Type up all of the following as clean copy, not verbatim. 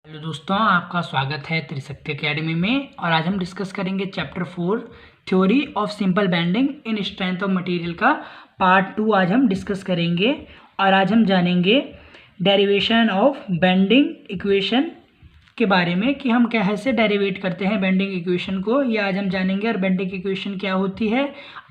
Hello दोस्तों, आपका स्वागत है त्रिशक्ति एकेडमी में। और आज हम डिस्कस करेंगे chapter 4 theory of simple bending in strength of material का पार्ट 2 आज हम डिस्कस करेंगे। और आज हम जानेंगे डेरिवेशन ऑफ बेंडिंग इक्वेशन के बारे में कि हम कैसे डेरिवेट करते हैं बेंडिंग इक्वेशन को, ये आज हम जानेंगे। और बेंडिंग इक्वेशन क्या होती है,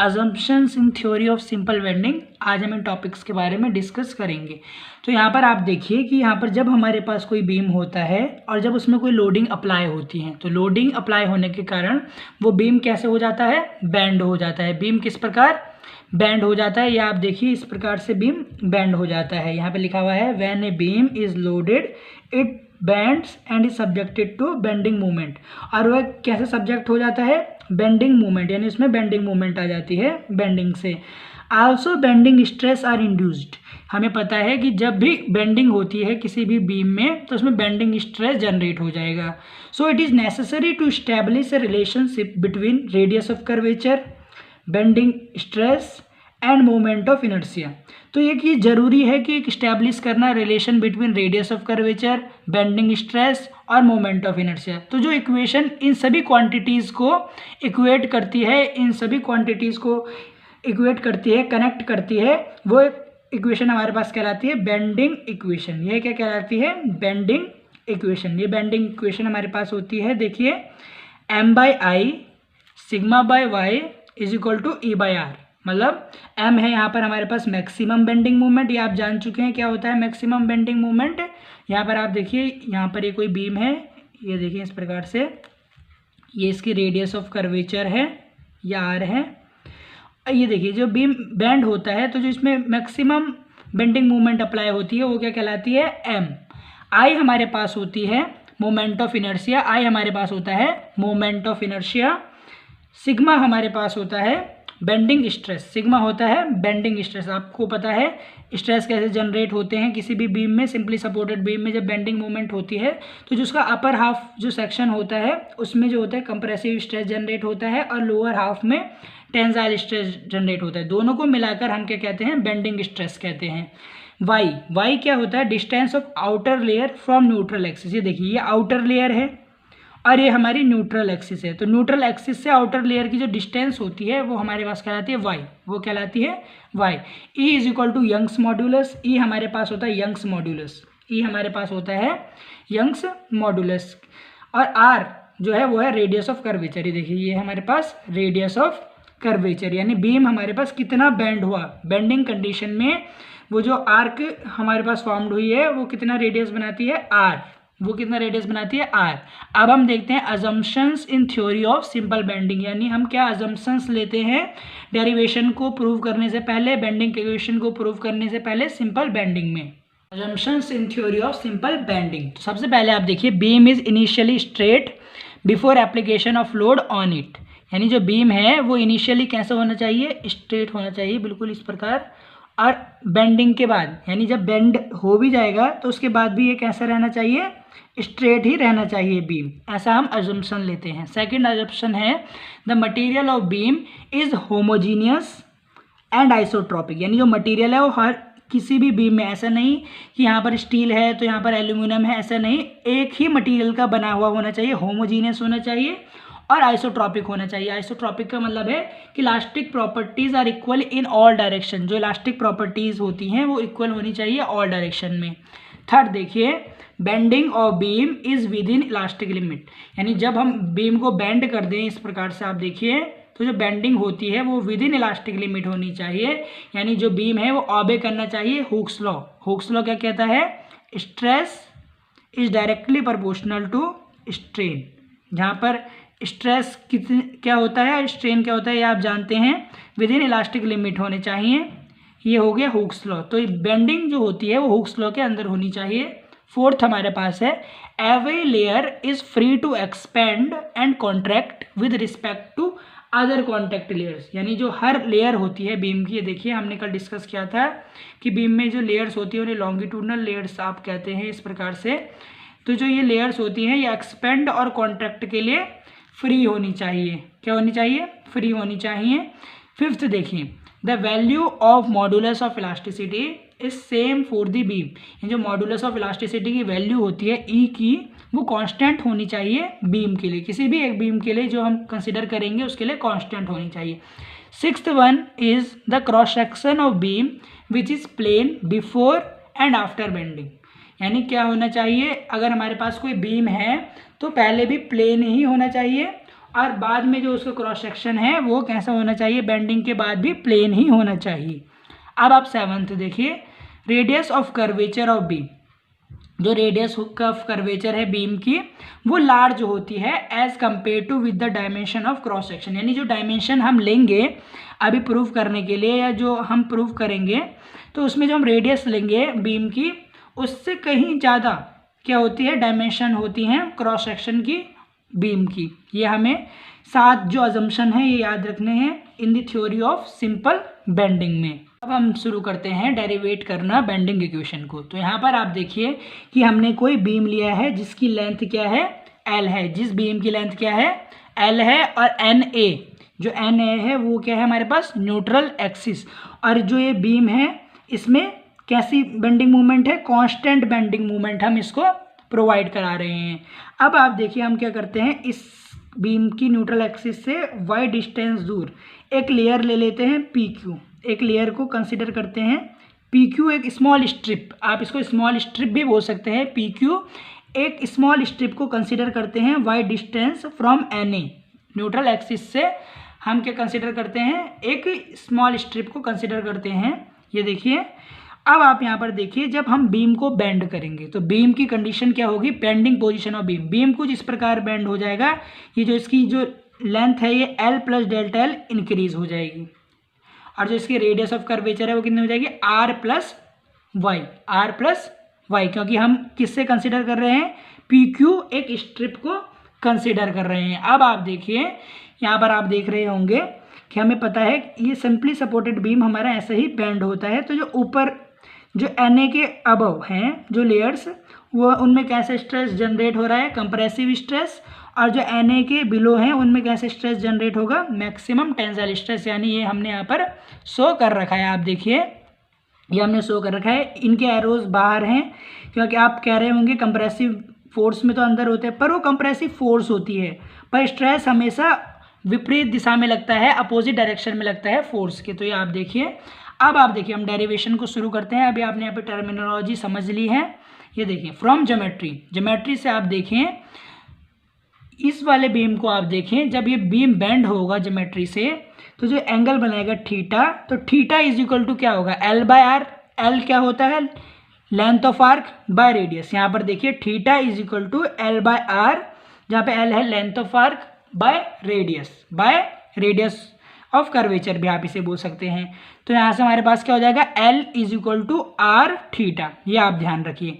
assumptions in theory of simple bending, आज हम इन टॉपिक्स के बारे में डिस्कस करेंगे। तो यहाँ पर आप देखिए कि यहाँ पर जब हमारे पास कोई बीम होता है और जब उसमें कोई लोडिंग अप्लाई होती है, तो लोडिंग अप्लाई होने के कारण वो बीम कैसे हो जाता है, बेंड हो जाता है। बीम किस प्रकार बैंड हो जाता है, या आप देखिए इस प्रकार से बीम बैंड हो जाता है। यहाँ पे लिखा हुआ है when a beam is loaded it bends and is subjected to bending movement. और वह कैसे सब्जेक्ट हो जाता है, बेंडिंग मूवमेंट, यानी उसमें बेंडिंग मूवमेंट आ जाती है बेंडिंग से। Also bending stress are induced, हमें पता है कि जब भी बेंडिंग होती है किसी भी बीम में तो उसमें बेंडिंग स्ट्रेस जनरेट हो जाएगा। So it is necessary to establish a relationship between radius of curvature, bending stress and moment of inertia. तो ये जरूरी है कि एक इस्टेब्लिश करना relation between radius of curvature, bending stress और मोमेंट ऑफ इनर्शिया। तो जो इक्वेशन इन सभी क्वांटिटीज़ को इक्वेट करती है, इन सभी क्वांटिटीज़ को इक्वेट करती है, कनेक्ट करती है, वो इक्वेशन हमारे पास कहलाती है बेंडिंग इक्वेशन। ये क्या कहलाती है, बेंडिंग इक्वेशन। ये बेंडिंग इक्वेशन हमारे पास होती है, देखिए m/I σ/y is equal to E/R। मतलब m है यहाँ पर हमारे पास मैक्सिमम बेंडिंग मूवमेंट, ये आप जान चुके हैं क्या होता है मैक्सिमम बेंडिंग मूवमेंट। यहाँ पर आप देखिए, यहाँ पर ये कोई बीम है, ये देखिए इस प्रकार से, ये इसकी रेडियस ऑफ कर्वेचर है, या R है। ये देखिए जो बीम बेंड होता है तो जो इसमें मैक्सिमम बेंडिंग मूवमेंट अप्लाई होती है वो क्या कहलाती है, m। I हमारे पास होती है मोमेंट ऑफ इनर्शिया, I हमारे पास होता है मोमेंट ऑफ इनर्शिया। सिग्मा हमारे पास होता है बेंडिंग स्ट्रेस, सिग्मा होता है बेंडिंग स्ट्रेस। आपको पता है स्ट्रेस कैसे जनरेट होते हैं किसी भी बीम में, सिंपली सपोर्टेड बीम में जब बेंडिंग मूवमेंट होती है तो जो उसका अपर हाफ जो सेक्शन होता है उसमें जो होता है कंप्रेसिव स्ट्रेस जनरेट होता है और लोअर हाफ में टेंसाइल स्ट्रेस जनरेट होता है। दोनों को मिलाकर हम क्या कहते हैं, बेंडिंग स्ट्रेस कहते हैं। वाई क्या होता है, distance of outer layer from neutral axis. ये देखिए ये आउटर लेयर है और ये हमारी न्यूट्रल एक्सिस है, तो न्यूट्रल एक्सिस से आउटर लेयर की जो डिस्टेंस होती है वो हमारे पास कहलाती है वाई, वो कहलाती है Y. E is equal to Young's modulus, E हमारे पास होता है यंग्स मॉड्यूलस, ई हमारे पास होता है यंग्स मॉड्यूलस। और आर जो है वो है रेडियस ऑफ कर्वेचर। ये देखिए ये हमारे पास रेडियस ऑफ कर्वेचर, यानी बीम हमारे पास कितना बेंड हुआ, बेंडिंग कंडीशन में वो जो आर्क हमारे पास फॉर्म्ड हुई है वो कितना रेडियस बनाती है, आर, वो कितना रेडियस बनाती है, आर। अब हम देखते हैं assumptions in theory of simple bending, यानी हम क्या अजम्पशंस लेते हैं डेरिवेशन को प्रूव करने से पहले, बेंडिंग इक्वेशन को प्रूव करने से पहले सिंपल बेंडिंग में। Assumptions in theory of simple bending, तो सबसे पहले आप देखिए beam is initially straight before application of load on it, यानी जो बीम है वो इनिशियली कैसा होना चाहिए, स्ट्रेट होना चाहिए, बिल्कुल इस प्रकार। और बेंडिंग के बाद, यानी जब बेंड हो भी जाएगा तो उसके बाद भी ये कैसा रहना चाहिए, स्ट्रेट ही रहना चाहिए बीम, ऐसा हम अजम्पशन लेते हैं। सेकंड अजम्पशन है the material of beam is homogeneous and isotropic, यानी जो मटेरियल है वो हर किसी भी बीम में, ऐसा नहीं कि यहाँ पर स्टील है तो यहाँ पर एल्यूमिनियम है, ऐसा नहीं, एक ही मटेरियल का बना हुआ होना चाहिए, होमोजीनियस होना चाहिए और आइसोट्रॉपिक होना चाहिए। आइसोट्रॉपिक का मतलब है कि elastic properties are equal in all direction, जो इलास्टिक प्रॉपर्टीज होती हैं वो इक्वल होनी चाहिए ऑल डायरेक्शन में। थर्ड देखिए bending of beam is within elastic limit, यानी जब हम बीम को बेंड कर दें इस प्रकार से आप देखिए तो जो बेंडिंग होती है वो विद इन इलास्टिक लिमिट होनी चाहिए, यानी जो बीम है वो ऑबे करना चाहिए हुक्स लॉ। हुक्स लॉ क्या कहता है, stress is directly proportional to strain, जहाँ पर स्ट्रेस कितने क्या होता है, स्ट्रेन क्या होता है, ये आप जानते हैं, विद इन इलास्टिक लिमिट होने चाहिए, ये हो गया हुक्स लॉ। तो बेंडिंग जो होती है वो हुक्स लॉ के अंदर होनी चाहिए। फोर्थ हमारे पास है every layer is free to expand and contract with respect to other contact layers, यानी जो हर लेयर होती है बीम की, ये देखिए हमने कल डिस्कस किया था कि बीम में जो लेयर्स होती है उन्हें लॉन्गिट्यूडनल लेयर्स आप कहते हैं इस प्रकार से। तो जो ये लेयर्स होती हैं ये एक्सपेंड और कॉन्ट्रैक्ट के लिए फ्री होनी चाहिए, क्या होनी चाहिए, फ्री होनी चाहिए। फिफ्थ देखिए the value of modulus of elasticity is same for the beam. ये जो मॉडुलस ऑफ इलास्टिसिटी की वैल्यू होती है ई की, वो कांस्टेंट होनी चाहिए बीम के लिए, किसी भी एक बीम के लिए जो हम कंसिडर करेंगे उसके लिए कांस्टेंट होनी चाहिए। Sixth one is the cross section of beam which is plane before and after bending. यानी क्या होना चाहिए, अगर हमारे पास कोई बीम है तो पहले भी प्लेन ही होना चाहिए और बाद में जो उसका क्रॉस सेक्शन है वो कैसा होना चाहिए, बेंडिंग के बाद भी प्लेन ही होना चाहिए। अब आप सेवंथ देखिए, radius of curvature of beam. जो रेडियस ऑफ कर्वेचर है बीम की वो लार्ज होती है as compare to with the dimension of cross section. यानी जो डायमेंशन हम लेंगे अभी प्रूव करने के लिए या जो हम प्रूव करेंगे तो उसमें जो हम रेडियस लेंगे बीम की उससे कहीं ज़्यादा क्या होती है, डायमेंशन होती हैं क्रॉस सेक्शन की बीम की। ये हमें 7 जो अजम्पशन है ये याद रखने हैं in the theory of simple bending में। अब हम शुरू करते हैं डेरिवेट करना बेंडिंग इक्वेशन को। तो यहाँ पर आप देखिए कि हमने कोई बीम लिया है जिसकी लेंथ क्या है, एल है। जिस बीम की लेंथ क्या है, एल है, और एन ए, जो एन ए है वो क्या है हमारे पास, न्यूट्रल एक्सिस। और जो ये बीम है इसमें कैसी बेंडिंग मूवमेंट है, कांस्टेंट बेंडिंग मूवमेंट हम इसको प्रोवाइड करा रहे हैं। अब आप देखिए हम क्या करते हैं, इस बीम की न्यूट्रल एक्सिस से वाई डिस्टेंस दूर एक लेयर ले लेते हैं पी क्यू। एक लेयर को कंसिडर करते हैं पी क्यू, एक स्मॉल स्ट्रिप, आप इसको स्मॉल स्ट्रिप भी बोल सकते हैं। पी क्यू एक स्मॉल स्ट्रिप को कंसिडर करते हैं y distance from N A. Neutral axis से हम क्या कंसिडर करते हैं, एक स्मॉल स्ट्रिप को कंसिडर करते हैं। ये देखिए अब आप यहाँ पर देखिए जब हम बीम को बेंड करेंगे तो बीम की कंडीशन क्या होगी, bending position of beam. Beam कुछ इस प्रकार बेंड हो जाएगा, ये जो इसकी जो लेंथ है ये L plus delta L increase हो जाएगी, और जो इसकी रेडियस ऑफ कर्वेचर है वो कितनी हो जाएगी, R plus y. R plus y, क्योंकि हम किससे कंसिडर कर रहे हैं, पी क्यू एक स्ट्रिप को कंसिडर कर रहे हैं। अब आप देखिए यहाँ पर आप देख रहे होंगे कि हमें पता है ये सिंपली सपोर्टेड बीम हमारा ऐसे ही बेंड होता है। तो जो ऊपर जो एन ए के अबव हैं जो लेयर्स, वो उनमें कैसे स्ट्रेस जनरेट हो रहा है, कंप्रेसिव स्ट्रेस, और जो एन ए के बिलो हैं उनमें कैसे स्ट्रेस जनरेट होगा, मैक्सिमम टेंसाइल स्ट्रेस। यानी ये हमने यहाँ पर शो कर रखा है, आप देखिए ये हमने शो कर रखा है। इनके एरोज बाहर हैं क्योंकि आप कह रहे होंगे कंप्रेसिव फोर्स में तो अंदर होते हैं, पर वो कंप्रेसिव फोर्स होती है, पर स्ट्रेस हमेशा विपरीत दिशा में लगता है, अपोजिट डायरेक्शन में लगता है फोर्स के। तो ये आप देखिए, अब आप देखिए हम डेरिवेशन को शुरू करते हैं। अभी आपने यहाँ पे टर्मिनोलॉजी समझ ली है। ये देखिए फ्रॉम ज्योमेट्री, ज्योमेट्री से आप देखें इस वाले बीम को, आप देखें जब ये बीम बेंड होगा ज्योमेट्री से तो जो एंगल बनाएगा थीटा, तो थीटा इज इक्वल टू क्या होगा, एल बाय आर। एल क्या होता है, length of arc by radius. यहाँ पर देखिए theta is equal to L by R, जहाँ पे एल है length of arc by radius of curvature भी आप इसे बोल सकते हैं। तो यहाँ से हमारे पास क्या हो जाएगा, L is equal to R theta, ये आप ध्यान रखिए।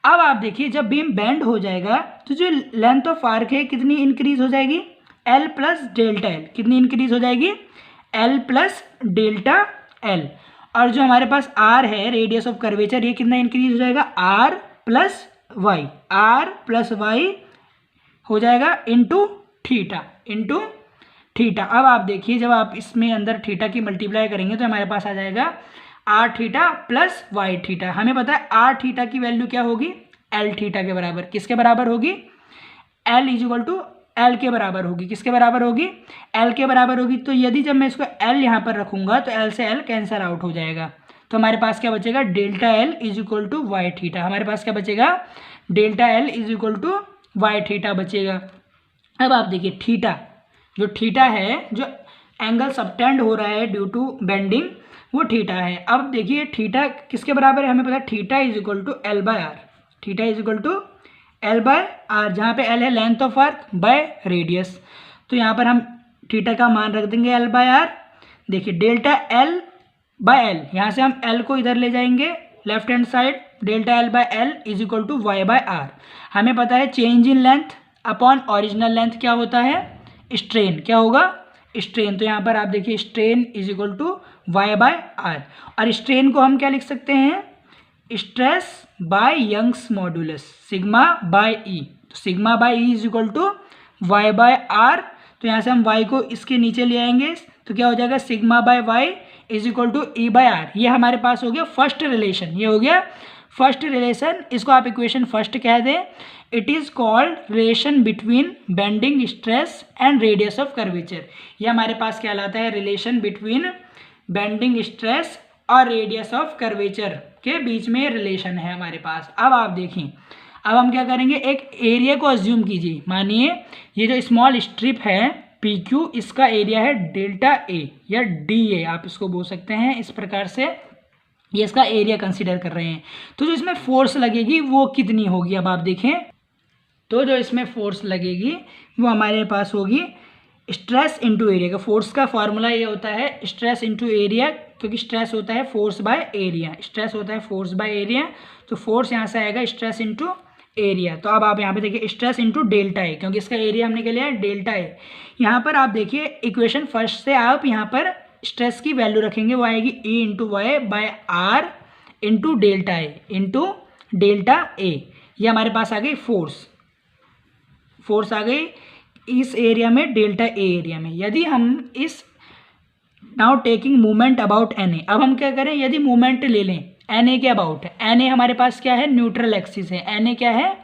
अब आप देखिए जब बीम बेंड हो जाएगा तो जो लेंथ ऑफ आर्क है कितनी इंक्रीज हो जाएगी, एल प्लस डेल्टा एल। कितनी इंक्रीज हो जाएगी, एल प्लस डेल्टा एल। और जो हमारे पास आर है रेडियस ऑफ कर्वेचर, ये कितना इंक्रीज हो जाएगा, R plus y. R plus y हो जाएगा इंटू थीटा। अब आप देखिए जब आप इसमें अंदर थीटा की मल्टीप्लाई करेंगे तो हमारे पास आ जाएगा R theta plus y theta. हमें पता है आर थीटा की वैल्यू क्या होगी, एल थीटा के बराबर। किसके बराबर होगी, L is equal to L के बराबर होगी। किसके बराबर होगी, एल के बराबर होगी। तो यदि जब मैं इसको एल यहाँ पर रखूँगा तो एल से एल कैंसल आउट हो जाएगा। तो हमारे पास क्या बचेगा, delta L is equal to y theta. हमारे पास क्या बचेगा, delta L is equal to y theta बचेगा। अब आप देखिए थीटा, जो थीटा है, जो एंगल सबटेंड हो रहा है ड्यू टू बेंडिंग, वो थीटा है। अब देखिए थीटा किसके बराबर है, हमें पता है theta is equal to L by R. Theta is equal to L by R, जहाँ पे एल है length of arc by radius. तो यहाँ पर हम थीटा का मान रख देंगे एल बाय आर। देखिए डेल्टा एल बाय एल, यहाँ से हम एल को इधर ले जाएंगे left hand side, delta L by L is equal to Y by R. हमें पता है change in length upon original length क्या होता है, स्ट्रेन। क्या होगा, स्ट्रेन। तो यहाँ पर आप देखिए strain is equal to Y by R. और स्ट्रेन को हम क्या लिख सकते हैं, stress by Young's modulus, sigma by E. तो sigma by E is equal to Y by R. तो यहाँ से हम वाई को इसके नीचे ले आएंगे तो क्या हो जाएगा, sigma by y is equal to E by R. ये हमारे पास हो गया फर्स्ट रिलेशन, ये हो गया फर्स्ट रिलेशन, इसको आप इक्वेशन फर्स्ट कह दें। It is called relation between bending stress and radius of curvature. ये हमारे पास कहलाता है रिलेशन बिटवीन बेंडिंग स्ट्रेस और रेडियस ऑफ कर्वेचर के बीच में रिलेशन है हमारे पास। अब आप देखें, अब हम क्या करेंगे, एक एरिया को अज्यूम कीजिए। मानिए ये जो स्मॉल स्ट्रिप है पी क्यू, इसका एरिया है डेल्टा ए या डी ए, आप इसको बोल सकते हैं इस प्रकार से, ये इसका एरिया कंसीडर कर रहे हैं। तो जो इसमें फोर्स लगेगी वो कितनी होगी, अब आप देखें, तो जो इसमें फोर्स लगेगी वो हमारे पास होगी स्ट्रेस इनटू एरिया का। फोर्स का फॉर्मूला ये होता है स्ट्रेस इनटू एरिया, क्योंकि स्ट्रेस होता है फोर्स बाय एरिया, स्ट्रेस होता है फोर्स बाय एरिया, तो फोर्स यहाँ से आएगा स्ट्रेस इनटू एरिया। तो अब आप यहाँ पे देखिए स्ट्रेस इनटू डेल्टा ए, क्योंकि इसका एरिया हमने क्या लिया है डेल्टा ए। यहाँ पर आप देखिए इक्वेशन फर्स्ट से आप यहाँ पर स्ट्रेस की वैल्यू रखेंगे, वो आएगी E into Y by R into delta A into delta A. ये हमारे पास आ गई फोर्स, फोर्स आ गई इस एरिया में डेल्टा ए एरिया में। यदि हम इस now taking movement about N A, अब हम क्या करें, यदि मूवमेंट ले लें एन ए के अबाउट, एन ए हमारे पास क्या है न्यूट्रल एक्सिस है, एन ए क्या है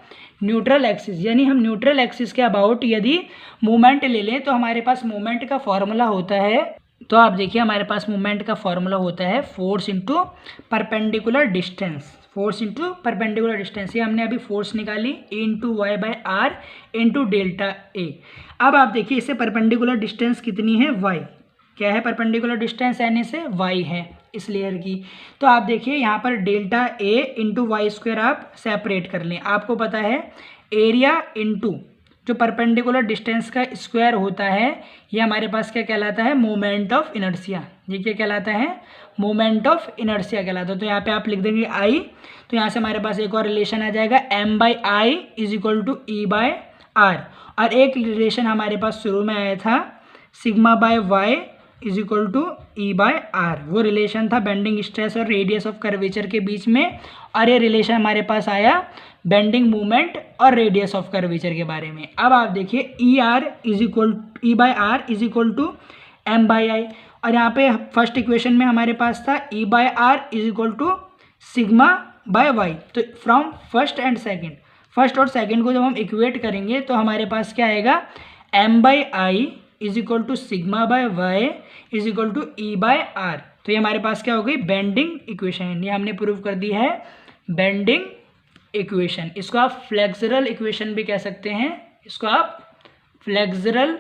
न्यूट्रल एक्सिस, यानी हम न्यूट्रल एक्सिस के अबाउट यदि मूवमेंट ले लें तो हमारे पास मूवमेंट का फॉर्मूला होता है, तो आप देखिए हमारे पास मूवमेंट का फॉर्मूला होता है force into perpendicular distance, force into perpendicular distance. ये हमने अभी फोर्स निकाली A into Y by R into delta A. अब आप देखिए इससे परपेंडिकुलर डिस्टेंस कितनी है, वाई, क्या है परपेंडिकुलर डिस्टेंस एन ए से, वाई है इस लेयर की। तो आप देखिए यहाँ पर delta A into Y square आप सेपरेट कर लें। आपको पता है एरिया इंटू जो परपेंडिकुलर डिस्टेंस का स्क्वायर होता है, ये हमारे पास क्या कहलाता है मोमेंट ऑफ इनर्शिया। ये क्या कहलाता है मोमेंट ऑफ इनर्शिया कहलाता है। तो यहाँ पे आप लिख देंगे आई, तो यहाँ से हमारे पास एक और रिलेशन आ जाएगा M by I is equal to E by R. और एक रिलेशन हमारे पास शुरू में आया था sigma by y is equal to E by R, वो रिलेशन था बेंडिंग स्ट्रेस और रेडियस ऑफ कर्वेचर के बीच में। और ये रिलेशन हमारे पास आया बेंडिंग मूवमेंट और रेडियस ऑफ कर्वेचर के बारे में। अब आप देखिए E R is equal E by R is equal to M by I, और यहाँ पे फर्स्ट इक्वेशन में हमारे पास था E by R is equal to sigma by Y. तो from first and second, first और सेकेंड को जब हम इक्वेट करेंगे तो हमारे पास क्या आएगा M by I is equal to sigma by y is equal to E by R. तो ये हमारे पास क्या हो गई बेंडिंग इक्वेशन, ये हमने प्रूव कर दी है बेंडिंग इक्वेशन। इसको आप फ्लेक्सरल इक्वेशन भी कह सकते हैं, इसको आप फ्लेक्सरल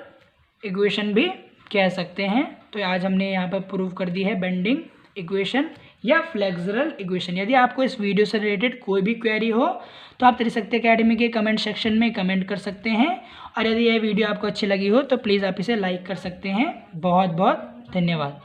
इक्वेशन भी कह सकते हैं। तो आज हमने यहाँ पर प्रूव कर दी है बेंडिंग इक्वेशन या फ्लेक्सरल इक्वेशन। यदि आपको इस वीडियो से रिलेटेड कोई भी क्वेरी हो तो आप त्रिशक्ति एकेडमी के कमेंट सेक्शन में कमेंट कर सकते हैं, और यदि यह वीडियो आपको अच्छी लगी हो तो प्लीज़ आप इसे लाइक कर सकते हैं। बहुत बहुत धन्यवाद।